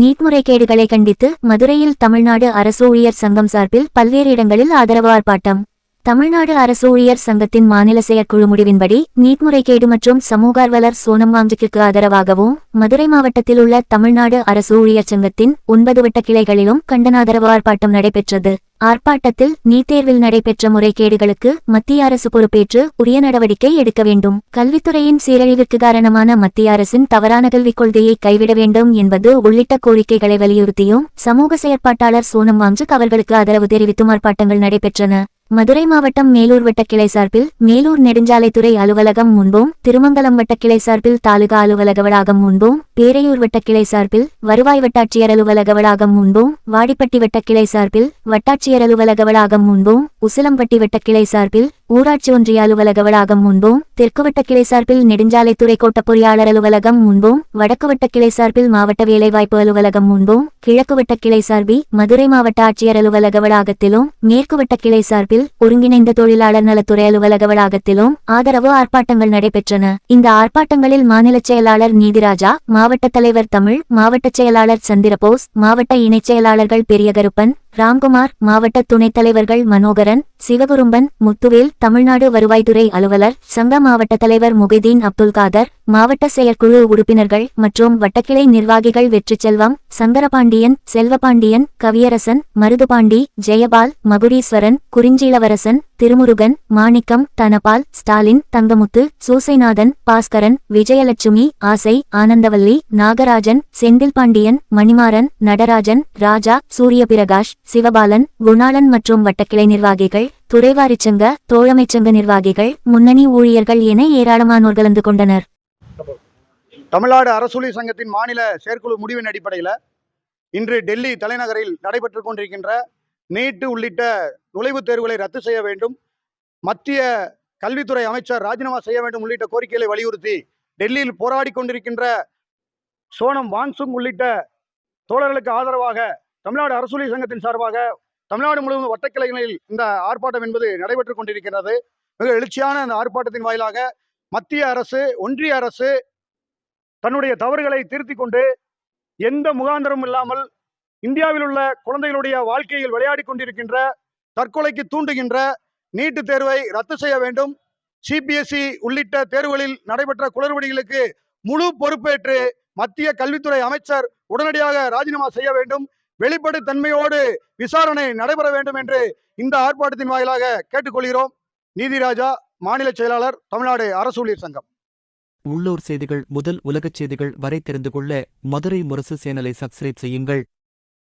NEET முறைகேடுகளை கண்டித்து மதுரையில் தமிழ்நாடு அரசு ஊழியர் சங்கம் சார்பில் பல்வேறு இடங்களில் ஆதரவு ஆர்ப்பாட்டம். தமிழ்நாடு அரசு ஊழியர் சங்கத்தின் மாநில செயற்குழு முடிவின்படி நீட் முறைகேடு மற்றும் சமூகார்வலர் சோனம் வாங்சுக்கிற்கு ஆதரவாகவும் மதுரை மாவட்டத்தில் உள்ள தமிழ்நாடு அரசு ஊழியர் சங்கத்தின் 9 வட்ட கிளைகளிலும் கண்டன ஆதரவு ஆர்ப்பாட்டம் நடைபெற்றது. ஆர்ப்பாட்டத்தில் நீட் தேர்வில் நடைபெற்ற முறைகேடுகளுக்கு மத்திய அரசு பொறுப்பேற்று உரிய நடவடிக்கை எடுக்க வேண்டும், கல்வித்துறையின் சீரழிவிற்கு காரணமான மத்திய அரசின் தவறான கல்விக் கொள்கையை கைவிட வேண்டும் என்பது உள்ளிட்ட கோரிக்கைகளை வலியுறுத்தியும் சமூக செயற்பாட்டாளர் சோனம் வாங்சுக் அவர்களுக்கு ஆதரவு தெரிவித்தும் ஆர்ப்பாட்டங்கள் நடைபெற்றன. மதுரை மாவட்டம் மேலூர் வட்டக்கிளை சார்பில் மேலூர் நெடுஞ்சாலைத்துறை அலுவலகம் முன்பும், திருமங்கலம் வட்டக்கிளை சார்பில் தாலுகா அலுவலக வளாகம் முன்பும், பேரையூர் வட்டக்கிளை சார்பில் வருவாய் வட்டாட்சியர் அலுவலக வளாகம் முன்பும், வாடிப்பட்டி வட்டக்கிளை சார்பில் வட்டாட்சியர் அலுவலக வளாகம் முன்பும், உசிலம்பட்டி வட்டக்கிளை சார்பில் ஊராட்சி ஒன்றிய அலுவலக வளாகம் முன்பும், தெற்கு வட்டக்கிளை சார்பில் நெடுஞ்சாலைத்துறை கோட்ட பொறியாளர் அலுவலகம் முன்பும், வடக்கு வட்டக்கிளை சார்பில் மாவட்ட வேலைவாய்ப்பு அலுவலகம் முன்பும், கிழக்கு வட்டக்கிளை சார்பில் மதுரை மாவட்ட ஆட்சியர் அலுவலக வளாகத்திலும், மேற்கு வட்டக்கிளை சார்பில் ஒருங்கிணைந்த தொழிலாளர் நலத்துறை அலுவலக வளாகத்திலும் ஆதரவு ஆர்ப்பாட்டங்கள் நடைபெற்றன. இந்த ஆர்ப்பாட்டங்களில் மாநில செயலாளர் நீதிராஜா, மாவட்ட தலைவர் தமிழ், மாவட்ட செயலாளர் சந்திரபோஸ், மாவட்ட இணைச் செயலாளர்கள் பெரியகருப்பன், ராம்குமார், மாவட்ட துணைத் தலைவர்கள் மனோகரன், சிவகுரும்பன், முத்துவேல், தமிழ்நாடு வருவாய்த்துறை அலுவலர் சங்க மாவட்ட தலைவர் முகைதீன் அப்துல்காதர், மாவட்ட செயற்குழு உறுப்பினர்கள் மற்றும் வட்டக்கிளை நிர்வாகிகள் வெற்றிச்செல்வம், சங்கரபாண்டியன், செல்வபாண்டியன், கவியரசன், மருதுபாண்டி, ஜெயபால், மகுடீஸ்வரன், குறிஞ்சிளவரசன், திருமுருகன், மாணிக்கம், தனபால், ஸ்டாலின், தங்கமுத்து, சூசைநாதன், பாஸ்கரன், விஜயலட்சுமி, ஆசை, ஆனந்தவல்லி, நாகராஜன், செந்தில்பாண்டியன், மணிமாறன், நடராஜன், ராஜா, சூரியபிரகாஷ், சிவபாலன், குணாளன் மற்றும் வட்டக்கிளை நிர்வாகிகள், துறைவாரிச்சங்க, தோழமைச்சங்க நிர்வாகிகள், முன்னணி ஊழியர்கள் என ஏராளமானோர் கலந்து கொண்டனர். தமிழ்நாடு அரசூழியர் சங்கத்தின் மாநில செயற்குழு முடிவின் அடிப்படையில் இன்று டெல்லி தலைநகரில் நடைபெற்றுக் கொண்டிருக்கின்ற நீட் உள்ளிட்ட நுழைவுத் தேர்வுகளை ரத்து செய்ய வேண்டும், மத்திய கல்வித்துறை அமைச்சர் ராஜினாமா செய்ய வேண்டும் உள்ளிட்ட கோரிக்கைகளை வலியுறுத்தி டெல்லியில் போராடி கொண்டிருக்கின்ற சோனம் வாங்சுக் உள்ளிட்ட தோழர்களுக்கு ஆதரவாக தமிழ்நாடு அரசூழியர் சங்கத்தின் சார்பாக தமிழ்நாடு முழுவதும் வட்டக்கிளைகளில் இந்த ஆர்ப்பாட்டம் என்பது நடைபெற்றுக் கொண்டிருக்கிறது. மிக எழுச்சியான இந்த ஆர்ப்பாட்டத்தின் வாயிலாக மத்திய அரசு, ஒன்றிய அரசு தன்னுடைய தவறுகளை திருத்திக் கொண்டு எந்த முகாந்திரமும் இல்லாமல் இந்தியாவில் உள்ள குழந்தைகளுடைய வாழ்க்கையில் விளையாடி கொண்டிருக்கின்ற, தற்கொலைக்கு தூண்டுகின்ற நீட்டு தேர்வை ரத்து செய்ய வேண்டும். சிபிஎஸ்இ உள்ளிட்ட தேர்வுகளில் நடைபெற்ற குளறுபடிகளுக்கு முழு பொறுப்பேற்று மத்திய கல்வித்துறை அமைச்சர் உடனடியாக ராஜினாமா செய்ய வேண்டும், வெளிப்படைத்தன்மையோடு விசாரணை நடைபெற வேண்டும் என்று இந்த ஆர்ப்பாட்டத்தின் வாயிலாக கேட்டுக்கொள்கிறோம். நீதிராஜா, மாநில செயலாளர், தமிழ்நாடு அரசு ஊழியர் சங்கம். உள்ளூர் செய்திகள் முதல் உலகச் செய்திகள் வரை தெரிந்து கொள்ள மதுரை முரசு சேனலை சப்ஸ்கிரைப் செய்யுங்கள்.